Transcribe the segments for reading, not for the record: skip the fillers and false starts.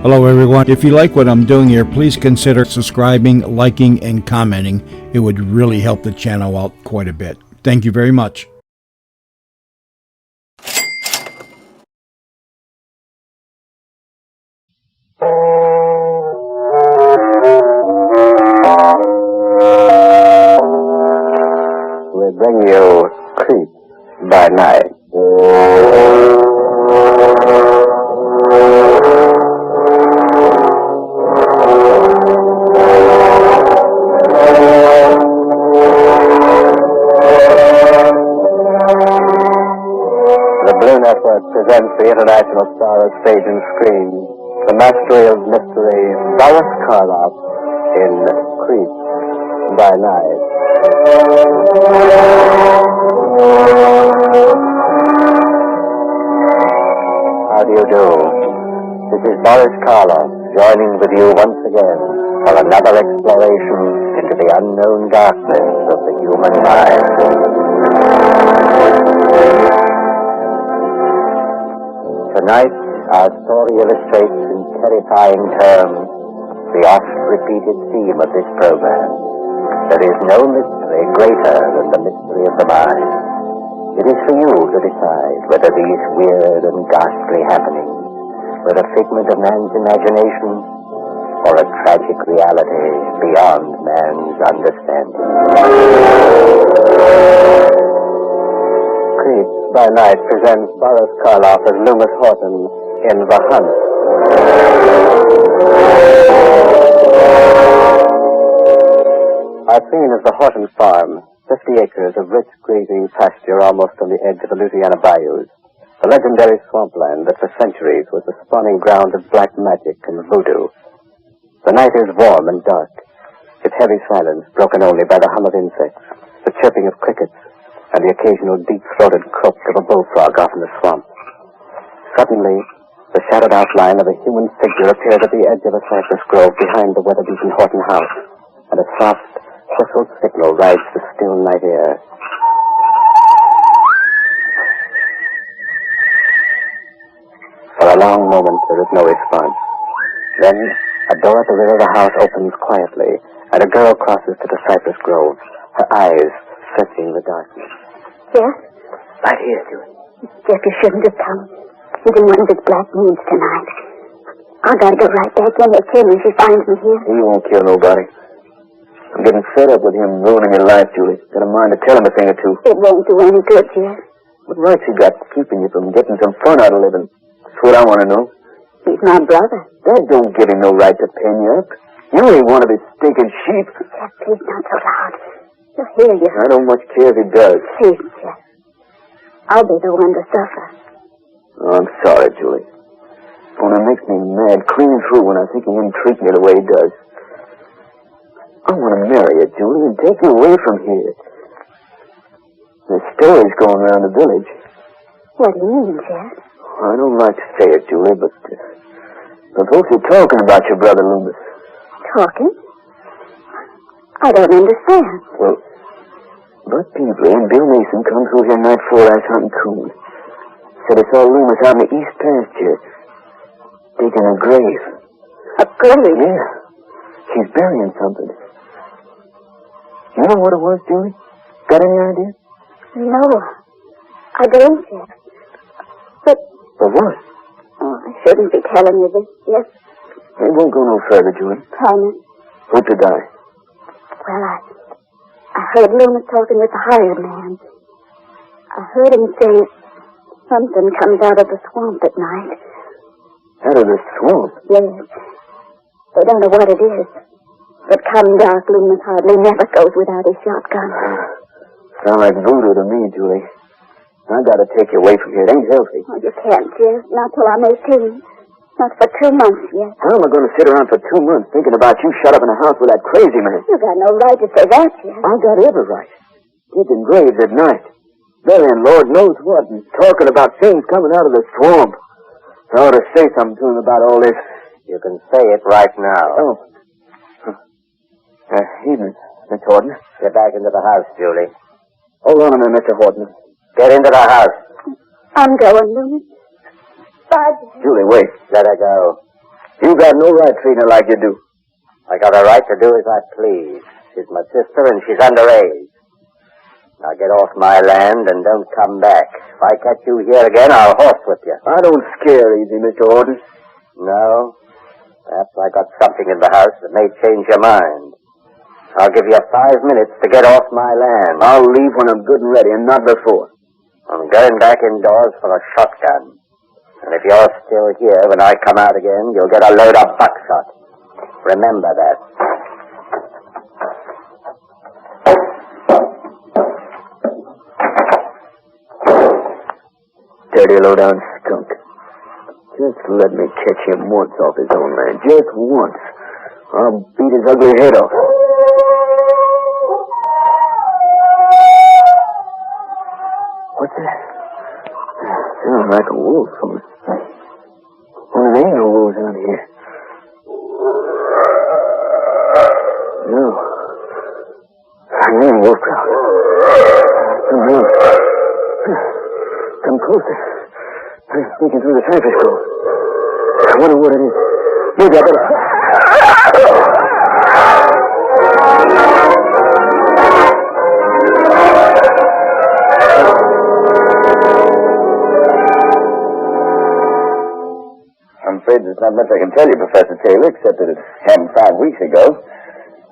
Hello everyone. If you like what I'm doing here, please consider subscribing, liking, and commenting. It would really help the channel out quite a bit. Thank you very much. We bring you Creep by Night. Presents the international star of stage and screen, the mastery of mystery, Boris Karloff in Creep by Night. How do you do? This is Boris Karloff joining with you once again for another exploration into the unknown darkness of the human mind. Tonight, our story illustrates in terrifying terms the oft-repeated theme of this program. There is no mystery greater than the mystery of the mind. It is for you to decide whether these weird and ghastly happenings were a figment of man's imagination or a tragic reality beyond man's understanding. Creep by Night presents Boris Karloff as Loomis Horton in The Hunt. Our scene is the Horton farm, 50 acres of rich grazing pasture almost on the edge of the Louisiana bayous. The legendary swampland that for centuries was the spawning ground of black magic and voodoo. The night is warm and dark, its heavy silence broken only by the hum of insects, the chirping of crickets, and the occasional deep-throated croak of a bullfrog off in the swamp. Suddenly, the shadowed outline of a human figure appears at the edge of a cypress grove behind the weather-beaten Horton house, and a soft, whistled signal rides the still night air. For a long moment, there is no response. Then, a door at the rear of the house opens quietly, and a girl crosses to the cypress grove, her eyes searching the darkness. Yes? Right here, Julie. Jeff, you shouldn't have come. He's in one of his black moods tonight. I gotta go right back in there, kill him if he finds me here. He won't kill nobody. I'm getting fed up with him ruining your life, Julie. Got a mind to tell him a thing or two. It won't do any good, Jeff. What rights he got keeping you from getting some fun out of living? That's what I want to know. He's my brother. That don't give him no right to pen you up. You ain't one of his stinking sheep. Jeff, please not so loud. He'll hear you. I don't much care if he does. Please, Jeff. I'll be the one to suffer. Oh, I'm sorry, Julie. Only it makes me mad clean through when I think of him treating you the way he does. I want to marry you, Julie, and take you away from here. There's stories going around the village. What do you mean, Jeff? I don't like to say it, Julie, but folks are talking about your brother Loomis. Talking? I don't understand. Well, Bud Peasley and Bill Mason come through here night before last hunting coon. Said they saw Loomis out in the east pasture, digging a grave. A grave? Yeah. She's burying something. You know what it was, Julie? Got any idea? No. I don't, Jeff. But what? oh, I shouldn't be telling you this, Jeff. It won't go no further, Julie. Chime. Hope to die. Well, I heard Loomis talking with the hired man. I heard him say something comes out of the swamp at night. Out of the swamp? Yes. They don't know what it is. But come dark, Loomis hardly never goes without his shotgun. Sound like voodoo to me, Julie. I gotta take you away from here. It ain't healthy. Oh, you can't, Jeff. Not till I'm 18. Not for 2 months yet. How am I going to sit around for 2 months thinking about you shut up in a house with that crazy man? You got no right to say that, Jeff. I got every right. Digging graves at night. Burying Lord knows what and talking about things coming out of the swamp. I ought to say something to him about all this. You can say it right now. Oh. Evening, Miss Horton. Get back into the house, Julie. Hold on a minute, Mr. Horton. Get into the house. I'm going, Loomis. Bye, Jeff. Julie, wait. Let her go. You got no right treating her like you do. I got a right to do as I please. She's my sister and she's underage. Now get off my land and don't come back. If I catch you here again, I'll horsewhip you. I don't scare easy, Mr. Horton. No? Perhaps I got something in the house that may change your mind. I'll give you 5 minutes to get off my land. I'll leave when I'm good and ready, and not before. I'm going back indoors for a shotgun. And if you're still here when I come out again, you'll get a load of buckshot. Remember that. Dirty low-down skunk. Just let me catch him once off his own land. Just once. I'll beat his ugly head off. What's that? Sounds like a wolf. Well, there ain't no wolves out here. No. No wolf crowd. No. Come closer. I'm sneaking through the cypress grove. I wonder what it is. Maybe I better... I'm afraid there's not much I can tell you, Professor Taylor, except that it happened 5 weeks ago.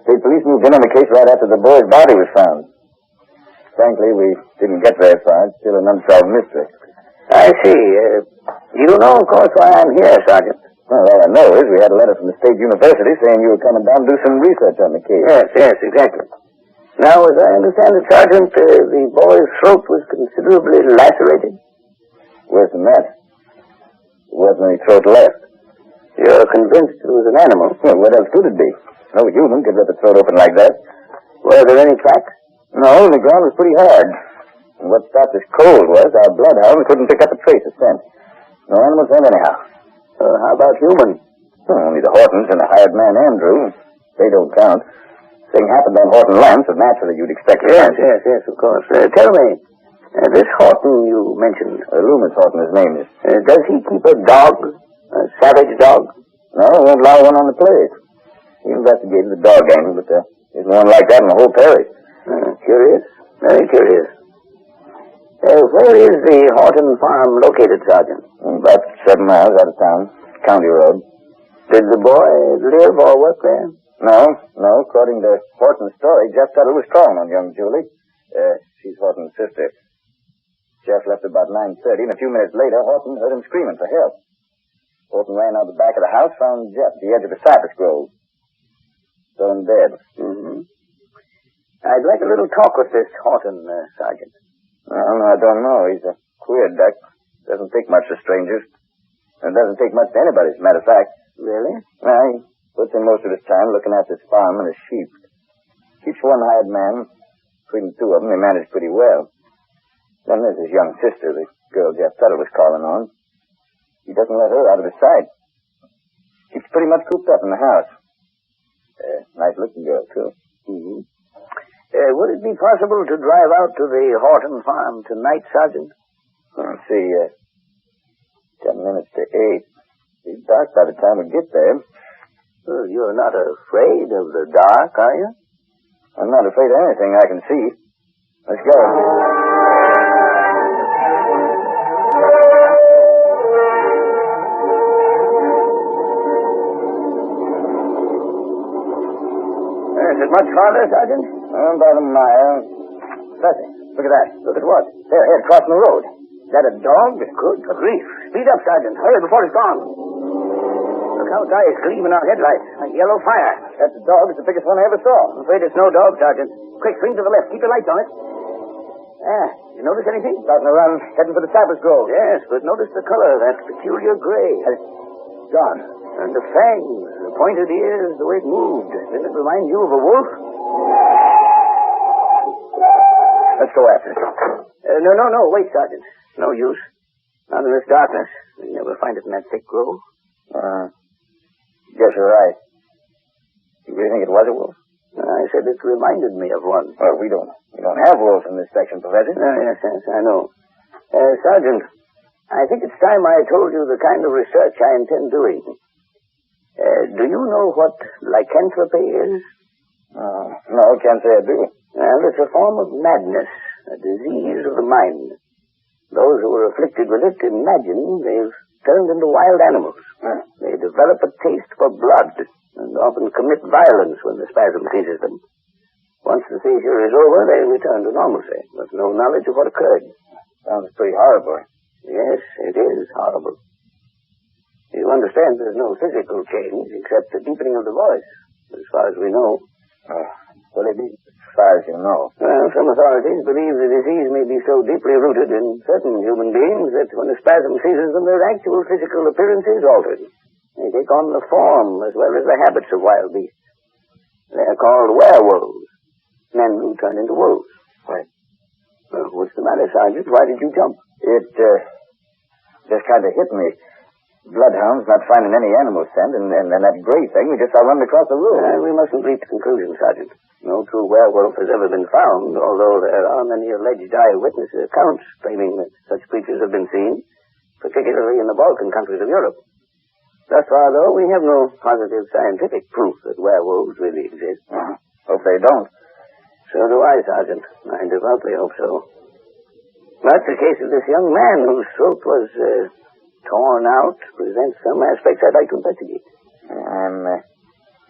State police moved in on the case right after the boy's body was found. Frankly, we didn't get very far. It's still an unsolved mystery. I see. You know, of course, why I'm here, Sergeant. Well, all I know is we had a letter from the State University saying you were coming down to do some research on the case. Yes, exactly. Now, as I understand it, Sergeant, the boy's throat was considerably lacerated. Worse than that. There wasn't any throat left. You're convinced it was an animal? Well, what else could it be? No human could rip a throat open like that. Were there any tracks? No, the ground was pretty hard. And what stopped us cold was our bloodhound couldn't pick up a trace of scent. No animal scent anyhow. How about human? Only the Hortons and the hired man Andrew. They don't count. Thing happened on Horton land, so naturally you'd expect it. Yes, of course. Tell me, this Horton you mentioned. Loomis Horton, his name is. Does he keep a dog? A savage dog? No, he won't allow one on the place. He investigated the dog angle, but there isn't one like that in the whole parish. Curious. Very curious. Where is the Horton farm located, Sergeant? About 7 miles out of town. County road. Did the boy live or work there? No. According to Horton's story, Jeff Tuttle was strong on young Julie. She's Horton's sister. Jeff left about 9:30, and a few minutes later, Horton heard him screaming for help. Horton ran out the back of the house, found Jeff at the edge of the cypress grove. Stone dead. Mm-hmm. I'd like a little talk with this Horton, Sergeant. Well, I don't know. He's a queer duck. Doesn't take much to strangers. And doesn't take much to anybody, as a matter of fact. Really? Well, he puts in most of his time looking after his farm and his sheep. Keeps one hired man. Between the two of them, they manage pretty well. Then there's his young sister, the girl Jeff Tuttle was calling on. He doesn't let her out of his sight. Keeps pretty much cooped up in the house. Nice-looking girl, too. Mm-hmm. Would it be possible to drive out to the Horton farm tonight, Sergeant? Let's see, 10 minutes to 8. It'll be dark by the time we get there. Well, you're not afraid of the dark, are you? I'm not afraid of anything I can see. Let's go. Is it much farther, Sergeant? About a mile. Professor, look at that. Look at what? There, ahead, crossing the road. Is that a dog? Good grief. Speed up, Sergeant. Hurry before it's gone. Look how its eyes gleam in our headlights. Like yellow fire. That's a dog. It's the biggest one I ever saw. I'm afraid it's no dog, Sergeant. Quick, swing to the left. Keep your lights on it. You notice anything? Starting to run, heading for the cypress grove. Yes, but notice the color, that peculiar gray. Gone. And the fangs, the pointed ears, the way it moved. Didn't it remind you of a wolf? Let's go after it. No. Wait, Sergeant. No use. Not in this darkness. We'll never find it in that thick grove. Guess you're right. You really think it was a wolf? I said it reminded me of one. Well, we don't have wolves in this section, Professor. Yes, I know. Sergeant, I think it's time I told you the kind of research I intend doing. Do you know what lycanthropy is? No, can't say I do. Well, it's a form of madness, a disease of the mind. Those who are afflicted with it imagine they've turned into wild animals. They develop a taste for blood and often commit violence when the spasm seizes them. Once the seizure is over, they return to normalcy, with no knowledge of what occurred. Sounds pretty horrible. Yes, it is horrible. You understand there's no physical change except the deepening of the voice, as far as we know. What it is, as far as you know. Well, some authorities believe the disease may be so deeply rooted in certain human beings that when a spasm seizes them, their actual physical appearance is altered. They take on the form as well as the habits of wild beasts. They're called werewolves. Men who turn into wolves. Right. Well, what's the matter, Sergeant? Why did you jump? It just kind of hit me. Bloodhounds not finding any animal scent, and that gray thing, we just saw running across the room. We mustn't reach conclusions, Sergeant. No true werewolf has ever been found, although there are many alleged eyewitness accounts claiming that such creatures have been seen, particularly in the Balkan countries of Europe. Thus far, though, we have no positive scientific proof that werewolves really exist. Hope they don't. So do I, Sergeant. I devoutly hope so. But the case of this young man whose throat was torn out presents some aspects I'd like to investigate. I'm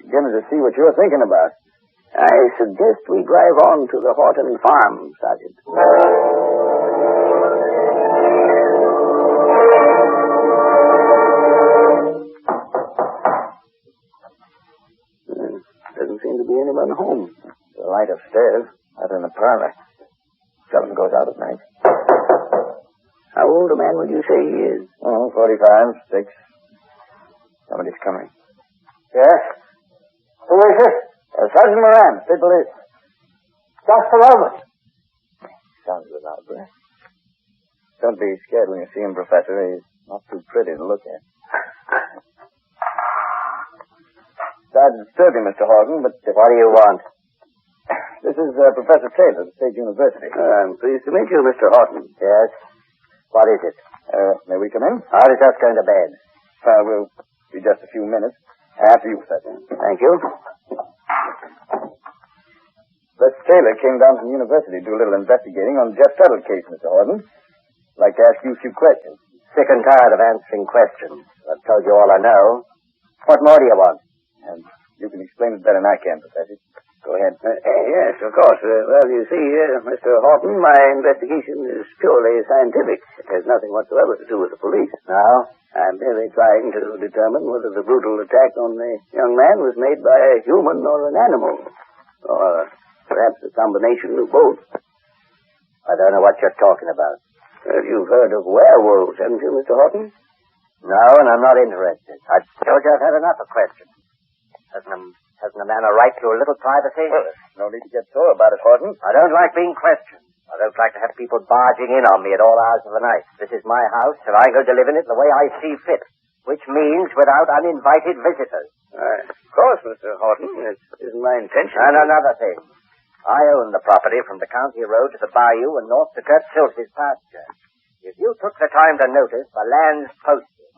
beginning to see what you're thinking about. I suggest we drive on to the Horton farm, Sergeant. Doesn't seem to be anyone home. The light upstairs, out in the parlor. Seldom goes out at night. How old a man would you say he is? 45, 6. Somebody's coming. Yes? Who is it? Sergeant Moran, State Police. Just a moment. Sounds without breath. Don't be scared when you see him, Professor. He's not too pretty to look at. Sorry to disturb you, Mr. Horton, but... What do you want? This is Professor Taylor of the State University. I'm pleased to meet you, Mr. Horton. Yes? What is it? May we come in? How does that go to bed? We'll be just a few minutes. After you, Professor. Thank you. Professor Taylor came down from the university to do a little investigating on the Jeff Tuttle case, Mr. Horton. I'd like to ask you a few questions. Sick and tired of answering questions. I've told you all I know. What more do you want? And you can explain it better than I can, Professor. Go ahead. Yes, of course. Well, you see, Mr. Horton, my investigation is purely scientific. It has nothing whatsoever to do with the police. Now? I'm merely trying to determine whether the brutal attack on the young man was made by a human or an animal. Or perhaps a combination of both. I don't know what you're talking about. You've heard of werewolves, haven't you, Mr. Horton? No, and I'm not interested. I told you I've had enough of questions. Hasn't a man a right to a little privacy? Well, there's no need to get sore about it, Horton. I don't like being questioned. I don't like to have people barging in on me at all hours of the night. This is my house, and I'm going to live in it the way I see fit, which means without uninvited visitors. Of course, Mr. Horton. It isn't my intention. And another thing. I own the property from the county road to the bayou and north to Kurt Sills' pasture. If you took the time to notice, the land's posted.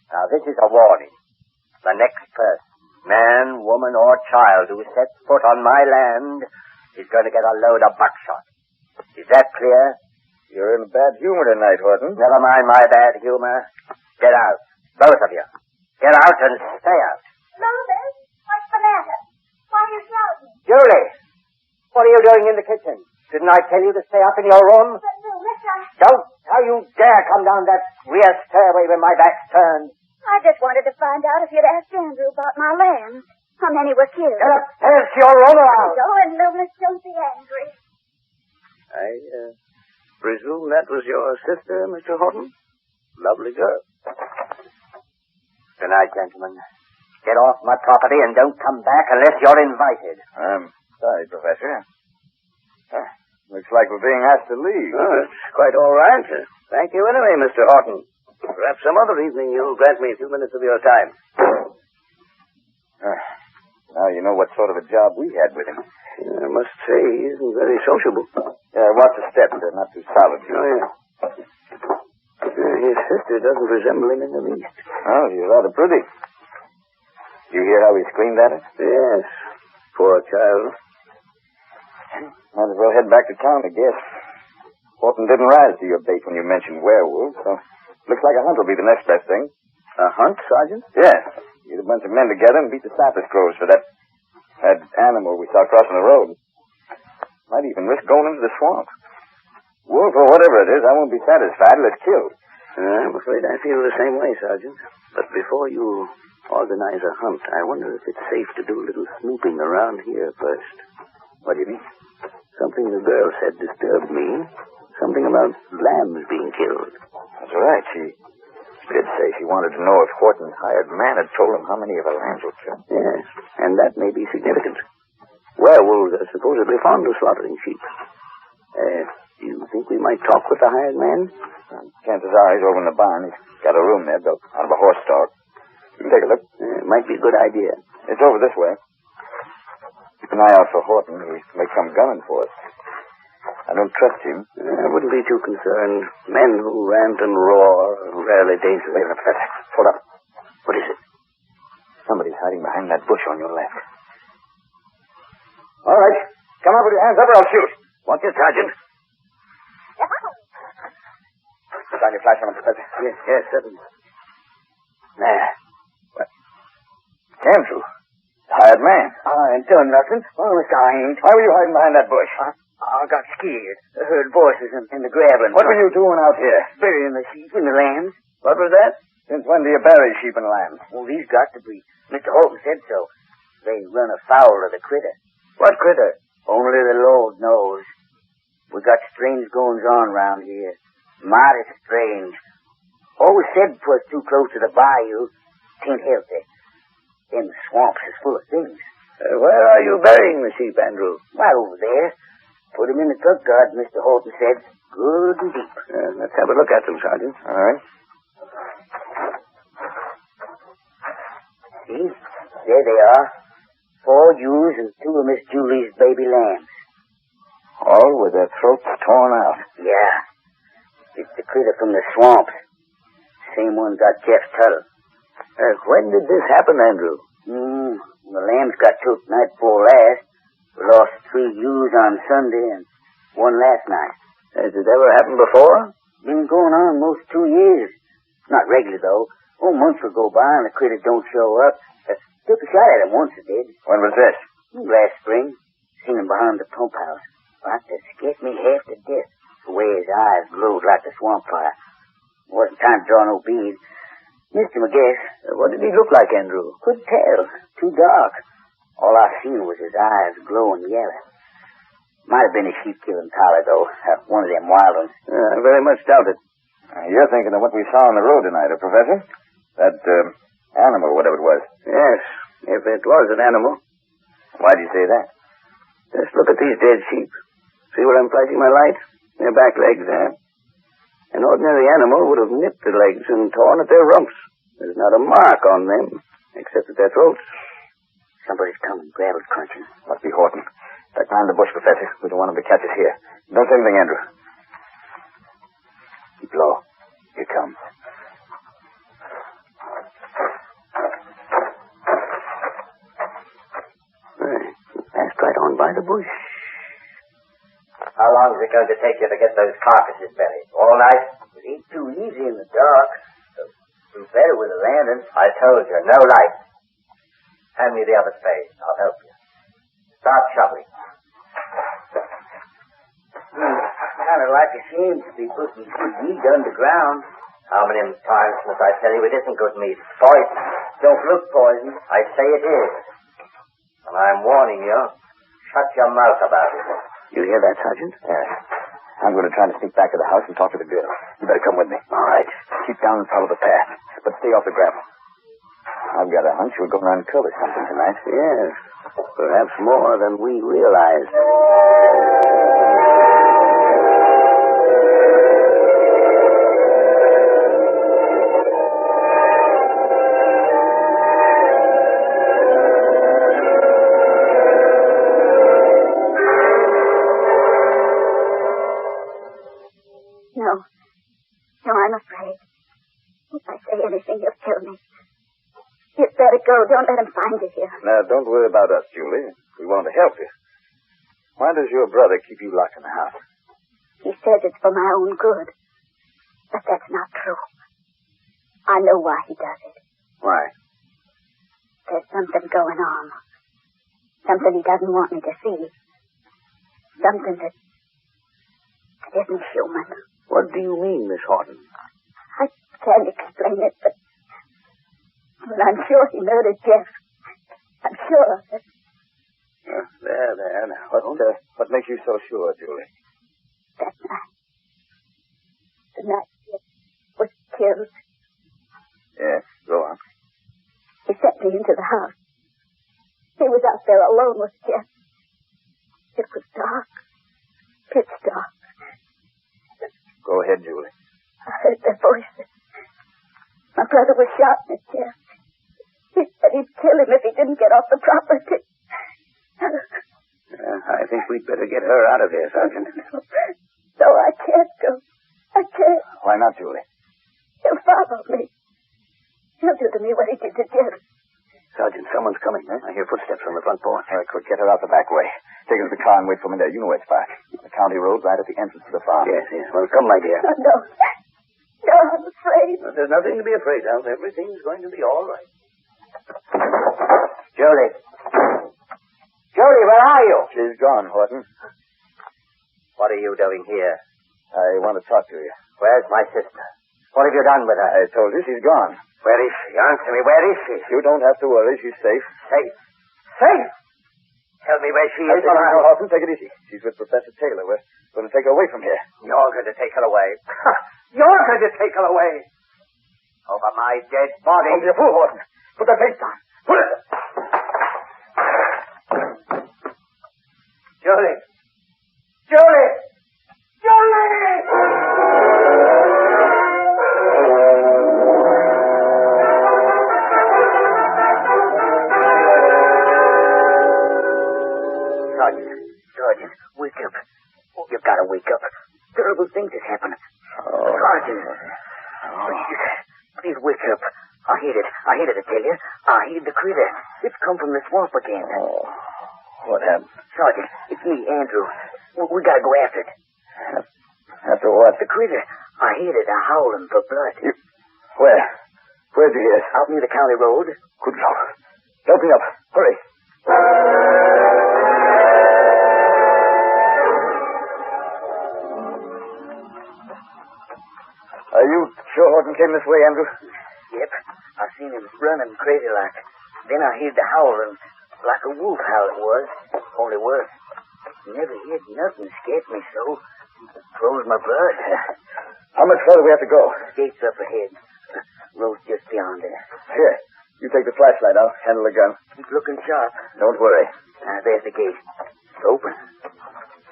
Now, this is a warning. The next person, man, woman, or child who sets foot on my land is going to get a load of buckshot. Is that clear? You're in bad humor tonight, Horton. Never mind my bad humor. Get out. Both of you. Get out and stay out. Moses, what's the matter? Why are you shouting? Julie, what are you doing in the kitchen? Didn't I tell you to stay up in your room? But, Lewis, Don't how you dare come down that rear stairway with my back's turned. I just wanted to find out if you'd asked Andrew about my land. How many were killed? Get upstairs to your room or I'll... Go and Lewis, don't be angry. I presume that was your sister, Mr. Horton? Lovely girl. Good night, gentlemen. Get off my property and don't come back unless you're invited. I'm sorry, Professor. Looks like we're being asked to leave. Oh, it's quite all right. Thank you anyway, Mr. Horton. Perhaps some other evening you'll grant me a few minutes of your time. Now you know what sort of a job we had with him. I must say he isn't very sociable. Watch the steps. They're not too solid. Oh, yeah. His sister doesn't resemble him in the least. Oh, she's rather pretty. hear how he screamed at us? Yes. Poor child. Might as well head back to town, I guess. Horton didn't rise to your bait when you mentioned werewolves, so looks like a hunt will be the next best thing. A hunt, Sergeant? Yes. Get a bunch of men together and beat the cypress groves for that animal we saw crossing the road. Might even risk going into the swamp. Wolf or whatever it is, I won't be satisfied till it's killed. I'm afraid I feel the same way, Sergeant. But before you organize a hunt, I wonder if it's safe to do a little snooping around here first. What do you mean? Something the girl said disturbed me. Something about lambs being killed. That's right. She did say she wanted to know if Horton's hired man had told him how many of her lambs were killed. Yes, and that may be significant. Werewolves are supposedly fond of slaughtering sheep. Do you think we might talk with the hired man? Chances are he's over in the barn. He's got a room there built out of a horse stall. You can take a look. Might be a good idea. It's over this way. Keep an eye out for Horton. He may come gunning for us. I don't trust him. I wouldn't be too concerned. Men who rant and roar are rarely dangerous. Wait a minute, Professor. Hold up. What is it? Somebody's hiding behind that bush on your left. All right. Come up with your hands up or I'll shoot. Watch it, Sergeant. Put on your flash on him, Professor. Yes, certainly. There. What? Andrew. Hired man. I ain't doing nothing. Honest, I ain't. Why were you hiding behind that bush? I got scared. I heard voices in the gravel. What were you doing out here? Burying the sheep and the lambs. What was that? Since when do you bury sheep and lambs? Well, these got to be. Mr. Holton said so. They run afoul of the critter. What critter? Only the Lord knows. We got strange goings on round here. Mighty strange. Always said 'twas too close to the bayou. 'Tain't healthy. Them swamps is full of things. Where are you burying the sheep, Andrew? Right over there. Put 'em in the truck guard, Mr. Holton said. Good and deep. Let's have a look at them, Sergeant. All right. See? There they are. 4 ewes and 2 of Miss Julie's baby lambs. All with their throats torn out. Yeah. It's the critter from the swamps. Same one got Jeff's tuttle. When did this happen, Andrew? The lambs got took night before last. We lost 3 ewes on Sunday and 1 last night. Has it ever happened before? Been going on most 2 years. Not regular, though. Months will go by and the critter don't show up. Took a shot at him once, it did. When was this? Last spring. Seen him behind the pump house. But that scared me half to death. The way his eyes glowed like the swamp fire. Wasn't time to draw no bead. Missed him, I guess. What did he look like, Andrew? Couldn't tell. Too dark. All I seen was his eyes glowing yellow. Might have been a sheep-killing collie, though. One of them wild ones. I very much doubt it. You're thinking of what we saw on the road tonight, Professor? That animal, whatever it was. Yes, if it was an animal. Why do you say that? Just look at these dead sheep. See where I'm flashing my light? Their back legs there. An ordinary animal would have nipped the legs and torn at their rumps. There's not a mark on them, except at their throats. Somebody's coming, gravel crunching. Must be Horton. Back behind the bush, Professor. We don't want him to catch us here. Don't say anything, Andrew. Keep low. Here he comes. Passed right on by the bush. How long is it going to take you to get those carcasses buried? All night? It ain't too easy in the dark. Do better with a lantern. I told you, no light. Hand me the other spade. I'll help you. Start shoveling. Kind of like a shame to be putting good meat underground. How many times must I tell you it isn't good meat? Poison. Don't look poison. I say it is. And I'm warning you. Shut your mouth about it. You hear that, Sergeant? Yes. I'm going to try to sneak back to the house and talk to the girl. You better come with me. All right. Keep down and follow the path, but stay off the gravel. I've got a hunch we're going to uncover something tonight. Yes. Perhaps more than we realize. No, I'm afraid. If I say anything, you'll kill me. You'd better go don't let him find you here. Now, don't worry about us, Julie. We want to help you. Why does your brother keep you locked in the house? He says it's for my own good. But that's not true. I know why he does it. Why? There's something going on. Something he doesn't want me to see. Something that isn't human. What do you mean, Miss Horton? I can't explain it, but I'm sure he murdered Jeff. I'm sure of it. There. Now, what makes you so sure, Julie? That night. The night Jeff was killed. Yes, go on. He sent me into the house. He was out there alone with Jeff. It was dark. Pitch dark. Go ahead, Julie. I heard their voices. My brother was shouting at Jeff. He said he'd kill him if he didn't get off the property. I think we'd better get her out of here, Sergeant. No, I can't go. I can't. Why not, Julie? He'll follow me. He'll do to me what he did to Jeff. Sergeant, someone's coming. I hear footsteps on the front porch. All right, quick, get her out the back way. Take her to the car and wait for me there. You know where it's parked. The county road right at the entrance to the farm. Yes. Well, come, my dear. No. No, I'm afraid. Well, there's nothing to be afraid of. Everything's going to be all right. Julie. Julie, where are you? She's gone, Horton. What are you doing here? I want to talk to you. Where's my sister? What have you done with her? I told you she's gone. Where is she? Answer me. Where is she? You don't have to worry. She's safe. Safe. Safe? Tell me where she is. Horton, take it easy. She's with Professor Taylor. We're going to take her away from here. You're going to take her away. You're going to take her away. Over my dead body. Don't be a fool, Horton. Put that face down. Put it. Julie. Julie! Julie! Sergeant, wake up. You've got to wake up. Terrible things have happened. Sergeant. Please wake up. I hate it, I tell you. I hate the critter. It's come from the swamp again. What happened? Sergeant, it's me, Andrew. We gotta go after it. After what? The critter. I hate it. I'm howling for blood. Where? Where'd you hear? Out near the county road. Good Lord. Help me up. Hurry. Are you sure Horton came this way, Andrew? Yep. I seen him running crazy-like. Then I heard the howling, like a wolf howl it was. Only worse. Never heard nothing scared me so. Froze my blood. How much further we have to go? Gate's up ahead. Road's just beyond there. Here. You take the flashlight. I'll handle the gun. Keep looking sharp. Don't worry. There's the gate. It's open.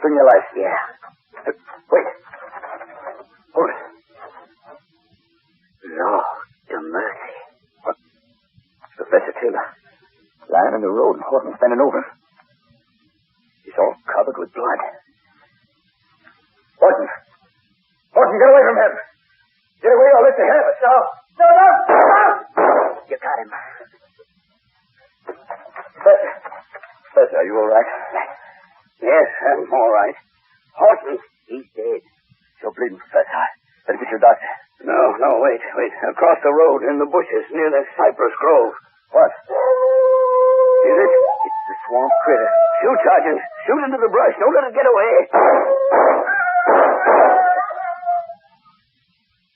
Bring your light. Yeah. Wait. Hold it. Lord, the mercy. What? Professor Taylor. Lying in the road and Horton standing over him. He's all covered with blood. Horton! Horton, get away from him! Get away or I'll let you have it. No! You got him. Professor, are you all right? Yes, I'm all right. Horton, he's dead. You're bleeding, Professor. Better get your doctor. No, wait. Across the road, in the bushes, near the cypress grove. What? Is it? It's the swamp critter. Shoot, Sergeant. Shoot into the brush. Don't let it get away.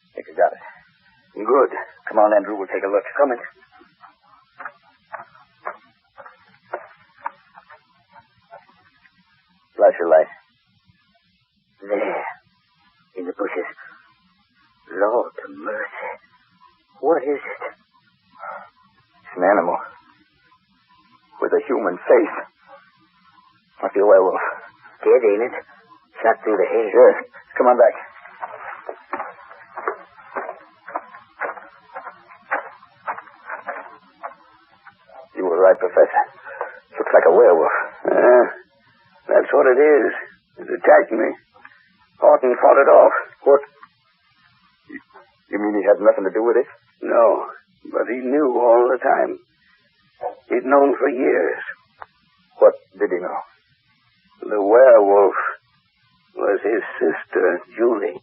I think you got it. Good. Come on, Andrew. We'll take a look. Coming. Flash your light. There. In the bushes. Lord of mercy. What is it? It's an animal. With a human face. Must be a werewolf. Dead, ain't it? Shot through the head. Yes. Come on back. You were right, Professor. Looks like a werewolf. That's what it is. It attacked me. Horton fought it off. What? You mean he had nothing to do with it? No, but he knew all the time. known for years. What did he know? The werewolf was his sister, Julie.